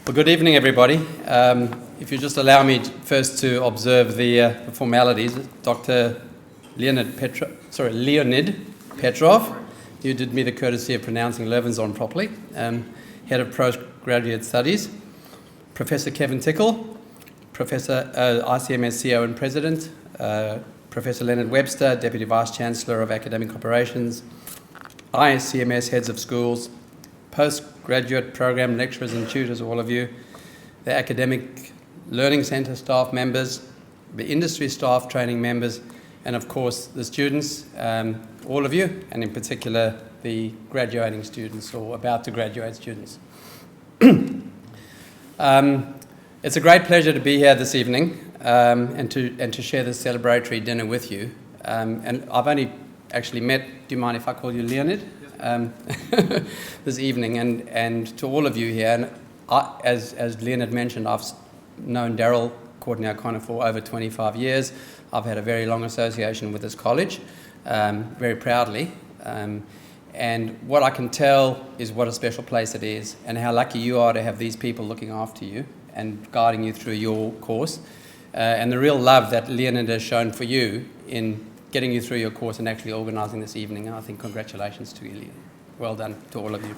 Well, good evening, everybody. If you just allow me first to observe the formalities, Dr. Leonid Petrov, you did me the courtesy of pronouncing Loewensohn properly, Head of Postgraduate Studies, Professor Kevin Tickle, Professor ICMS CEO and President, Professor Leonard Webster, Deputy Vice Chancellor of Academic Operations, ICMS Heads of Schools, postgraduate program lecturers and tutors, all of you, the Academic Learning Centre staff members, the industry staff training members, and of course the students, all of you, and in particular the graduating students or about to graduate students. It's a great pleasure to be here this evening and to share this celebratory dinner with you. And I've only actually met, do you mind if I call you Leonid? This evening, and to all of you here, and as Leonard mentioned, I've known Daryl Courtney O'Connor for over 25 years. I've had a very long association with this college, very proudly, and what I can tell is what a special place it is and how lucky you are to have these people looking after you and guiding you through your course, and the real love that Leonard has shown for you in getting you through your course and actually organising this evening. I think congratulations to you. Well done to all of you.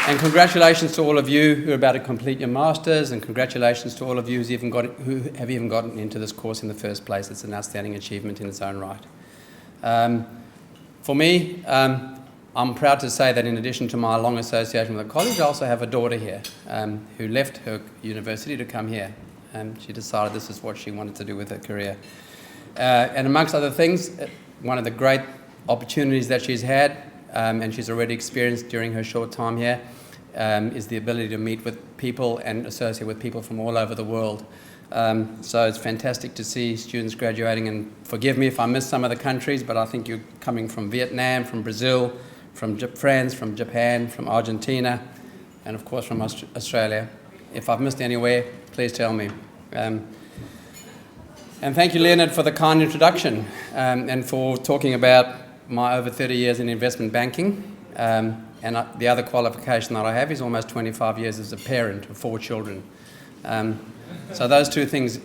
And congratulations to all of you who are about to complete your Masters, and congratulations to all of you who have even gotten into this course in the first place. It's an outstanding achievement in its own right. For me, I'm proud to say that in addition to my long association with the college, I also have a daughter here who left her university to come here. She decided this is what she wanted to do with her career. And amongst other things, one of the great opportunities that she's had, and she's already experienced during her short time here, is the ability to meet with people and associate with people from all over the world. So it's fantastic to see students graduating, and forgive me if I miss some of the countries, but I think you're coming from Vietnam, from Brazil, from France, from Japan, from Argentina, and of course from Australia. If I've missed anywhere, please tell me. And thank you, Leonard, for the kind introduction and for talking about my over 30 years in investment banking. And the other qualification that I have is almost 25 years as a parent of 4 children. So those two things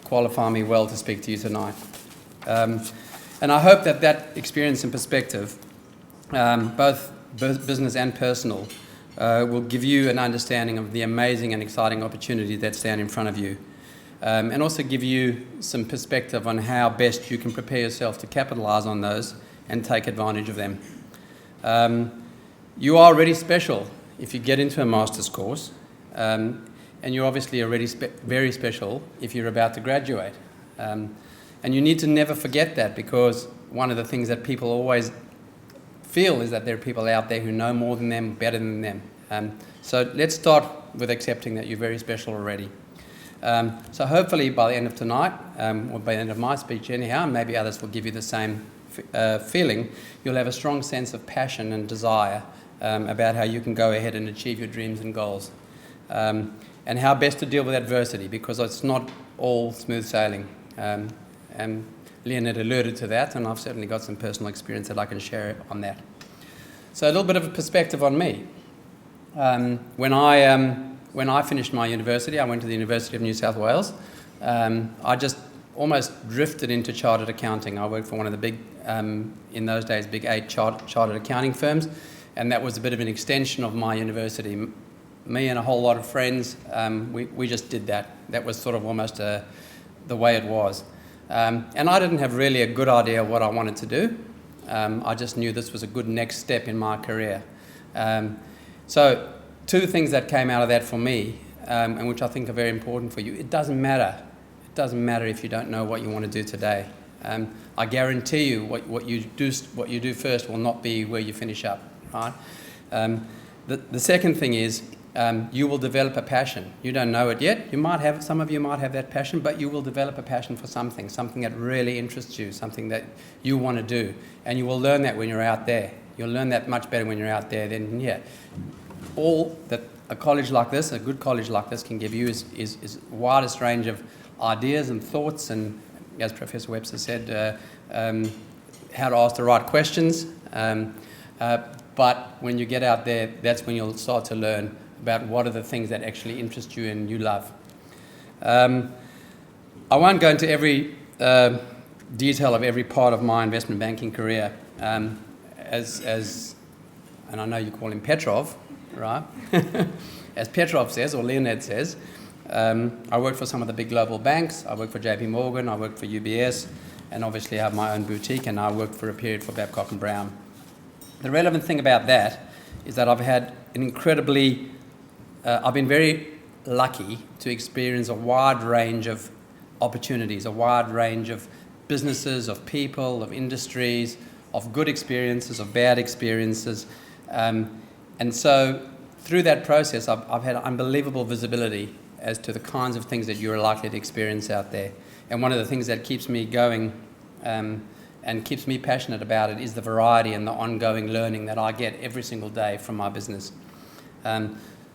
qualify me well to speak to you tonight. And I hope that that experience and perspective, both business and personal, will give you an understanding of the amazing and exciting opportunities that stand in front of you, and also give you some perspective on how best you can prepare yourself to capitalise on those and take advantage of them. You are already special if you get into a master's course, and you're obviously already very special if you're about to graduate. And you need to never forget that, because one of the things that people always feel is that there are people out there who know more than them, better than them. So let's start with accepting that you're very special already. So hopefully by the end of tonight, or by the end of my speech anyhow, maybe others will give you the same feeling, you'll have a strong sense of passion and desire about how you can go ahead and achieve your dreams and goals, and how best to deal with adversity, because it's not all smooth sailing. And Leonard alluded to that, and I've certainly got some personal experience that I can share on that. So a little bit of a perspective on me. When I finished my university, I went to the University of New South Wales. I just almost drifted into chartered accounting. I worked for one of the big, in those days, big 8 chartered accounting firms, and that was a bit of an extension of my university. Me and a whole lot of friends, we just did that. That was sort of almost the way it was. And I didn't have really a good idea of what I wanted to do. I just knew this was a good next step in my career. So 2 things that came out of that for me, and which I think are very important for you. It doesn't matter. It doesn't matter if you don't know what you want to do today. I guarantee you what you do first will not be where you finish up. Right? The second thing is, you will develop a passion. You don't know it yet. Some of you might have that passion, but you will develop a passion for something that really interests you, something that you want to do. And you will learn that when you're out there. You'll learn that much better when you're out there than here. All that a college like this, a good college like this, can give you is widest range of ideas and thoughts, and as Professor Webster said, how to ask the right questions. but when you get out there, that's when you'll start to learn about what are the things that actually interest you and you love. I won't go into every detail of every part of my investment banking career. And I know you call him Petrov, right? As Petrov says, or Leonid says, I worked for some of the big global banks. I worked for JP Morgan, I worked for UBS, and obviously have my own boutique, and I worked for a period for Babcock & Brown. The relevant thing about that is that I've had an incredibly, I've been very lucky to experience a wide range of opportunities, a wide range of businesses, of people, of industries, of good experiences, of bad experiences. And so through that process, I've had unbelievable visibility as to the kinds of things that you're likely to experience out there. And one of the things that keeps me going and keeps me passionate about it is the variety and the ongoing learning that I get every single day from my business.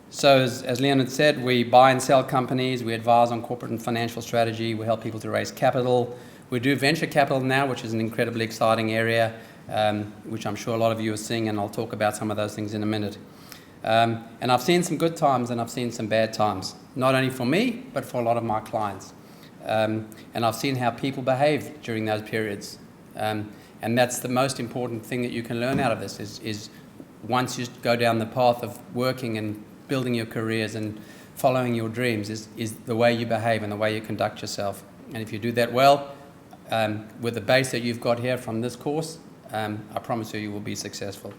So as Leonard said, we buy and sell companies, we advise on corporate and financial strategy, we help people to raise capital. We do venture capital now, which is an incredibly exciting area, which I'm sure a lot of you are seeing, and I'll talk about some of those things in a minute. And I've seen some good times and I've seen some bad times, not only for me, but for a lot of my clients. And I've seen how people behave during those periods. And that's the most important thing that you can learn out of this is once you go down the path of working and building your careers and following your dreams is the way you behave and the way you conduct yourself. And if you do that well, with the base that you've got here from this course, I promise you will be successful.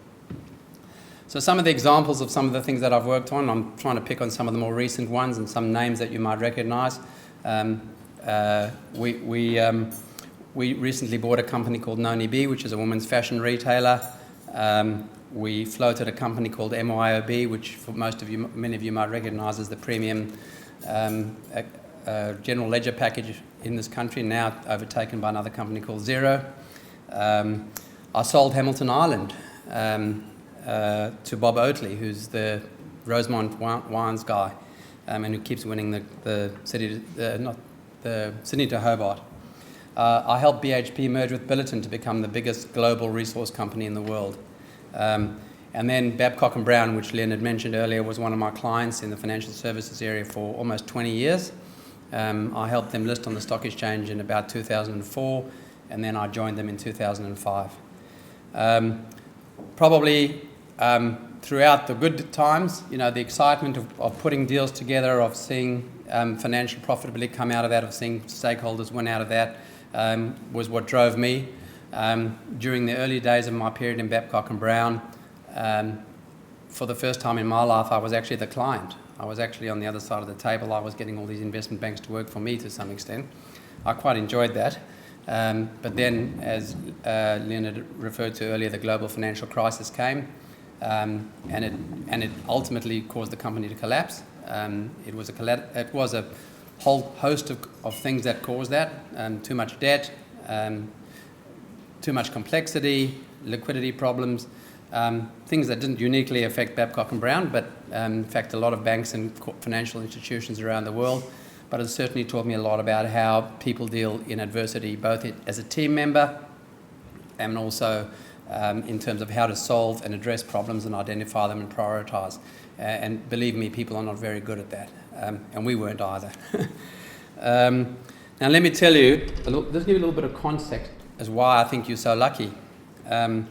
So some of the examples of some of the things that I've worked on, I'm trying to pick on some of the more recent ones and some names that you might recognize. We recently bought a company called Noni B, which is a women's fashion retailer. We floated a company called MYOB, which for many of you might recognize as the premium general ledger package in this country, now overtaken by another company called Xero. I sold Hamilton Island to Bob Oatley, who's the Rosemont Wines guy, and who keeps winning the Sydney to Hobart. I helped BHP merge with Billiton to become the biggest global resource company in the world. And then Babcock & Brown, which Leonard mentioned earlier, was one of my clients in the financial services area for almost 20 years. I helped them list on the stock exchange in about 2004, and then I joined them in 2005. Probably throughout the good times, the excitement of putting deals together, of seeing financial profitability come out of that, of seeing stakeholders win out of that, was what drove me. During the early days of my period in Babcock & Brown, for the first time in my life, I was actually the client. I was actually on the other side of the table. I was getting all these investment banks to work for me to some extent. I quite enjoyed that. But then, as Leonard referred to earlier, the global financial crisis came, and it ultimately caused the company to collapse. It was a whole host of things that caused that. Too much debt, too much complexity, liquidity problems, things that didn't uniquely affect Babcock & Brown, but in fact a lot of banks and financial institutions around the world. But it certainly taught me a lot about how people deal in adversity, both as a team member and also in terms of how to solve and address problems and identify them and prioritise. And believe me, people are not very good at that, and we weren't either. Now let me tell you, let's give you a little bit of context as why I think you're so lucky. And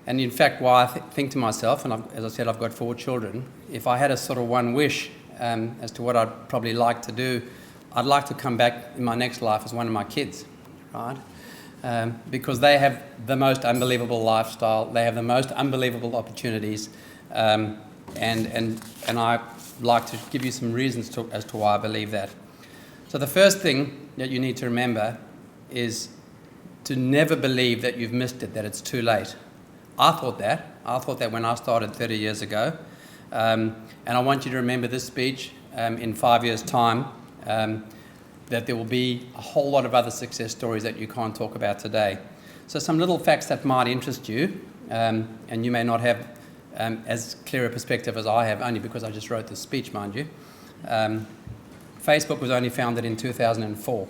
in fact, why I think to myself, and as I said, I've got 4 children, if I had a sort of one wish as to what I'd probably like to do, I'd like to come back in my next life as one of my kids, right? Because they have the most unbelievable lifestyle, they have the most unbelievable opportunities, and I'd like to give you some reasons as to why I believe that. So the first thing that you need to remember is to never believe that you've missed it, that it's too late. I thought that when I started 30 years ago. And I want you to remember this speech in 5 years' time, that there will be a whole lot of other success stories that you can't talk about today. So some little facts that might interest you, and you may not have as clear a perspective as I have, only because I just wrote this speech, mind you. Facebook was only founded in 2004.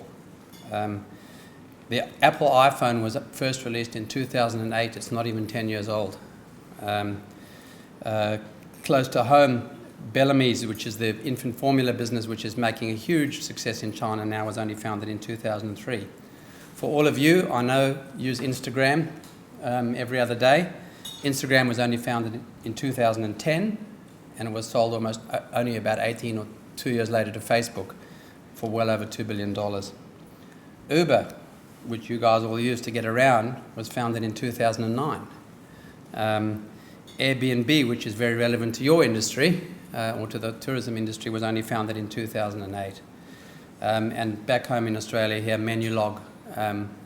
The Apple iPhone was first released in 2008. It's not even 10 years old. Close to home, Bellamy's, which is the infant formula business, which is making a huge success in China now, was only founded in 2003. For all of you, I know, use Instagram every other day. Instagram was only founded in 2010, and it was sold almost only about 18 or 2 years later to Facebook for well over $2 billion. Uber, which you guys all use to get around, was founded in 2009. Airbnb, which is very relevant to your industry, or to the tourism industry, was only founded in 2008. And back home in Australia here, Menulog,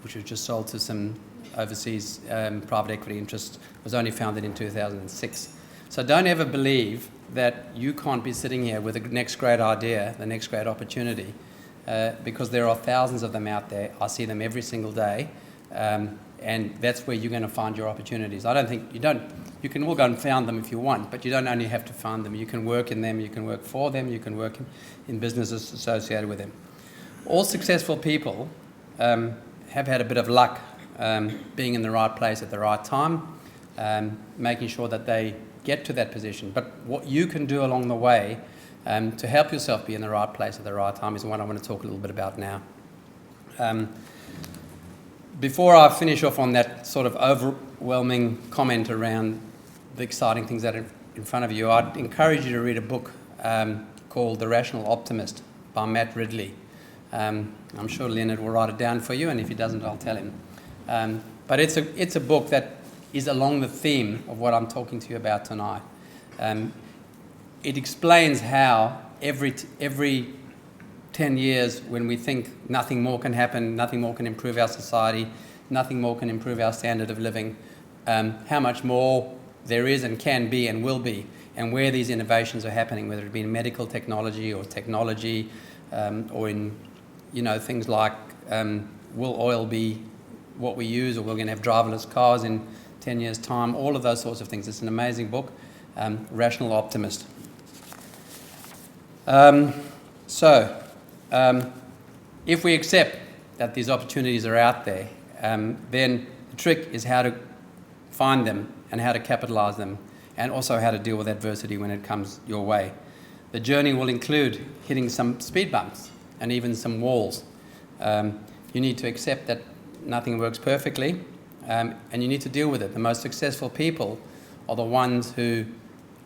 which was just sold to some overseas private equity interests, was only founded in 2006. So don't ever believe that you can't be sitting here with the next great idea, the next great opportunity, because there are thousands of them out there. I see them every single day, and that's where you're going to find your opportunities. I don't think you can all go and find them if you want, but you don't only have to find them. You can work in them, you can work for them, you can work in businesses associated with them. All successful people have had a bit of luck being in the right place at the right time, making sure that they get to that position. But what you can do along the way to help yourself be in the right place at the right time is what I want to talk a little bit about now. Before I finish off on that sort of overwhelming comment around the exciting things that are in front of you, I'd encourage you to read a book called The Rational Optimist by Matt Ridley. I'm sure Leonard will write it down for you, and if he doesn't, I'll tell him. But it's a book that is along the theme of what I'm talking to you about tonight. It explains how every 10 years, when we think nothing more can happen, nothing more can improve our society, nothing more can improve our standard of living, how much more there is and can be and will be, and where these innovations are happening, whether it be in medical technology or technology, or in things like will oil be what we use, or we're going to have driverless cars in 10 years' time, all of those sorts of things. It's an amazing book, Rational Optimist. If we accept that these opportunities are out there, then the trick is how to find them and how to capitalize them, and also how to deal with adversity when it comes your way. The journey will include hitting some speed bumps and even some walls. You need to accept that nothing works perfectly, and you need to deal with it. The most successful people are the ones who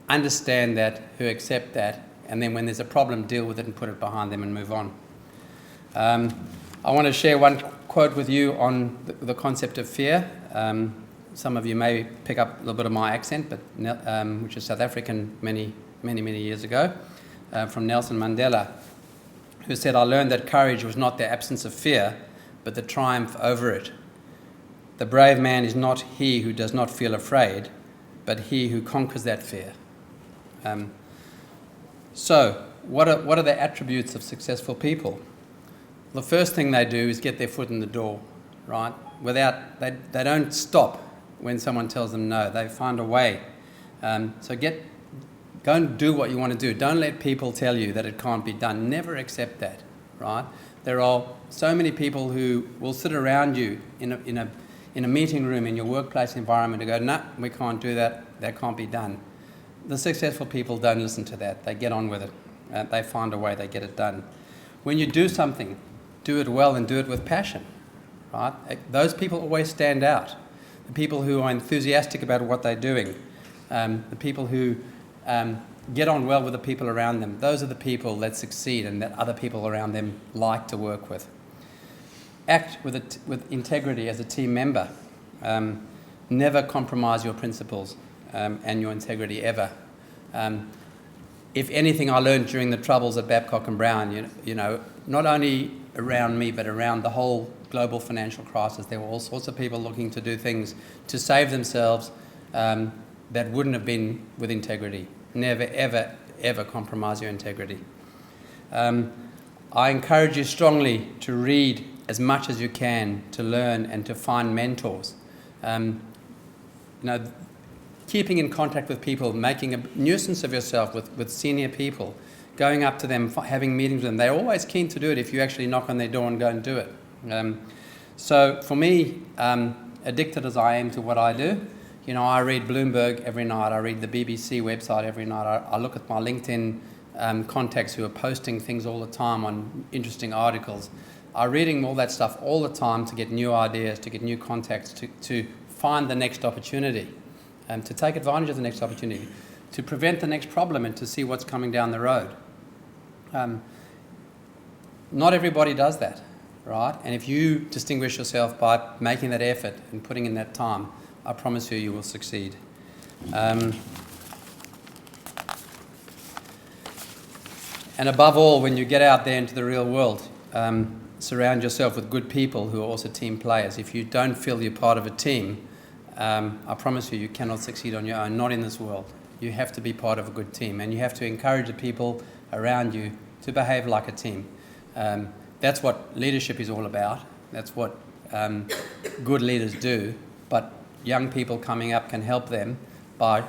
understand that, who accept that, and then when there's a problem, deal with it and put it behind them and move on. I want to share one quote with you on the concept of fear. Some of you may pick up a little bit of my accent, but which is South African many years ago, from Nelson Mandela, who said, "I learned that courage was not the absence of fear, but the triumph over it. The brave man is not he who does not feel afraid, but he who conquers that fear." So, what are the attributes of successful people? The first thing they do is get their foot in the door, right? They don't stop when someone tells them no. They find a way. So go and do what you want to do. Don't let people tell you that it can't be done. Never accept that, right? There are so many people who will sit around you in a meeting room in your workplace environment and go, "No, we can't do that. That can't be done." The successful people don't listen to that. They get on with it. They find a way. They get it done. When you do something, do it well and do it with passion, right? Those people always stand out. The people who are enthusiastic about what they're doing, the people who get on well with the people around them, those are the people that succeed and that other people around them like to work with. Act with integrity as a team member. Never compromise your principles and your integrity ever. If anything I learned during the troubles at Babcock and Brown, not only around me but around the whole global financial crisis, there were all sorts of people looking to do things to save themselves that wouldn't have been with integrity. Never, ever, ever compromise your integrity. I encourage you strongly to read as much as you can, to learn and to find mentors. Keeping in contact with people, making a nuisance of yourself with senior people, going up to them, having meetings with them. They're always keen to do it if you actually knock on their door and go and do it. So for me, addicted as I am to what I do, I read Bloomberg every night. I read the BBC website every night. I look at my LinkedIn contacts who are posting things all the time on interesting articles. I'm reading all that stuff all the time to get new ideas, to get new contacts, to find the next opportunity, to take advantage of the next opportunity, to prevent the next problem and to see what's coming down the road. Not everybody does that, right? And if you distinguish yourself by making that effort and putting in that time, I promise you, you will succeed. And above all, when you get out there into the real world, surround yourself with good people who are also team players. If you don't feel you're part of a team, I promise you, you cannot succeed on your own, not in this world. You have to be part of a good team, and you have to encourage the people around you to behave like a team. That's what leadership is all about. That's what good leaders do. But young people coming up can help them by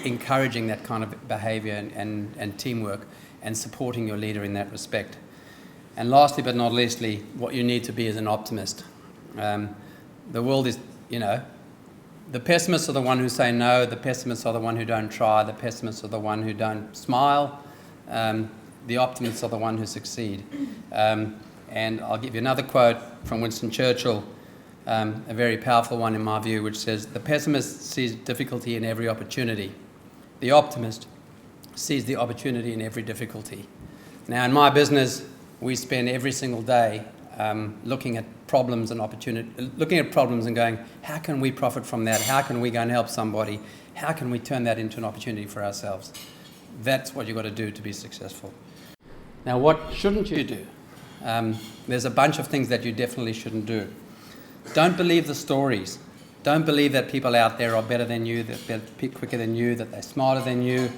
encouraging that kind of behaviour and teamwork and supporting your leader in that respect. And lastly but not leastly, what you need to be is an optimist. The world is, the pessimists are the one who say no, the pessimists are the one who don't try, the pessimists are the one who don't smile, the optimists are the one who succeed. And I'll give you another quote from Winston Churchill, a very powerful one in my view, which says, "The pessimist sees difficulty in every opportunity. The optimist sees the opportunity in every difficulty." Now, in my business, we spend every single day looking at problems and looking at problems and going, how can we profit from that? How can we go and help somebody? How can we turn that into an opportunity for ourselves? That's what you've got to do to be successful. Now, what shouldn't you do? There's a bunch of things that you definitely shouldn't do. Don't believe the stories. Don't believe that people out there are better than you, that they're quicker than you, that they're smarter than you.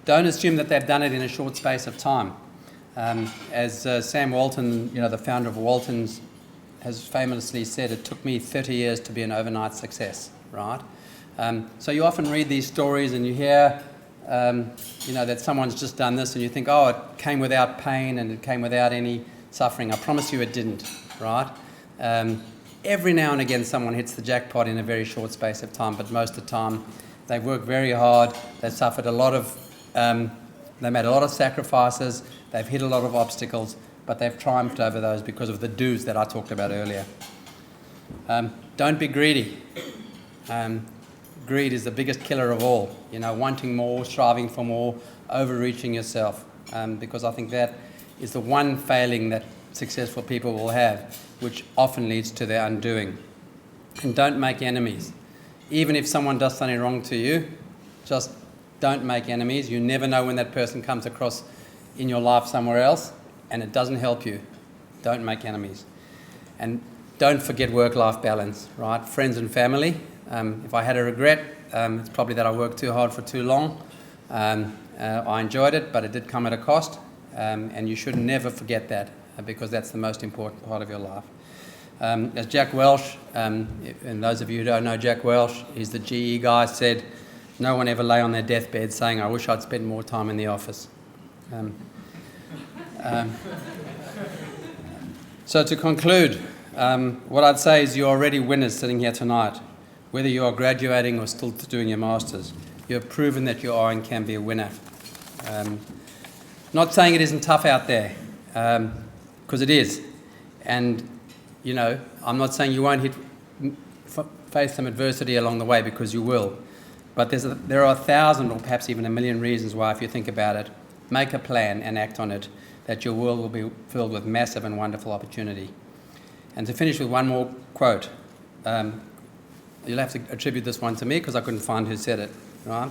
Don't assume that they've done it in a short space of time. As Sam Walton, the founder of Walton's, has famously said, it took me 30 years to be an overnight success, right? So you often read these stories and you hear, that someone's just done this and you think, oh, it came without pain and it came without any suffering. I promise you it didn't, right? Every now and again someone hits the jackpot in a very short space of time, but most of the time they've worked very hard, they've suffered a lot of, they made a lot of sacrifices, they've hit a lot of obstacles, but they've triumphed over those because of the do's that I talked about earlier. Don't be greedy. Greed is the biggest killer of all. Wanting more, striving for more, overreaching yourself, because I think that is the one failing that successful people will have, which often leads to their undoing. And don't make enemies. Even if someone does something wrong to you, just don't make enemies. You never know when that person comes across in your life somewhere else, and it doesn't help you. Don't make enemies. And don't forget work-life balance, right? Friends and family. If I had a regret, it's probably that I worked too hard for too long. I enjoyed it, but it did come at a cost, and you should never forget that, because that's the most important part of your life. As Jack Welch, and those of you who don't know Jack Welch, he's the GE guy, said, no one ever lay on their deathbed saying, I wish I'd spent more time in the office. So to conclude, what I'd say is you're already winners sitting here tonight. Whether you are graduating or still doing your masters, you have proven that you are and can be a winner. Not saying it isn't tough out there, because it is. And, I'm not saying you won't face some adversity along the way, because you will. But there are 1,000 or perhaps even 1,000,000 reasons why, if you think about it, make a plan and act on it, that your world will be filled with massive and wonderful opportunity. And to finish with one more quote, you'll have to attribute this one to me because I couldn't find who said it, right?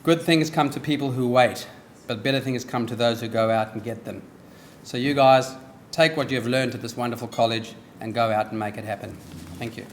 Good things come to people who wait, but better things come to those who go out and get them. So you guys, take what you've learned at this wonderful college and go out and make it happen. Thank you.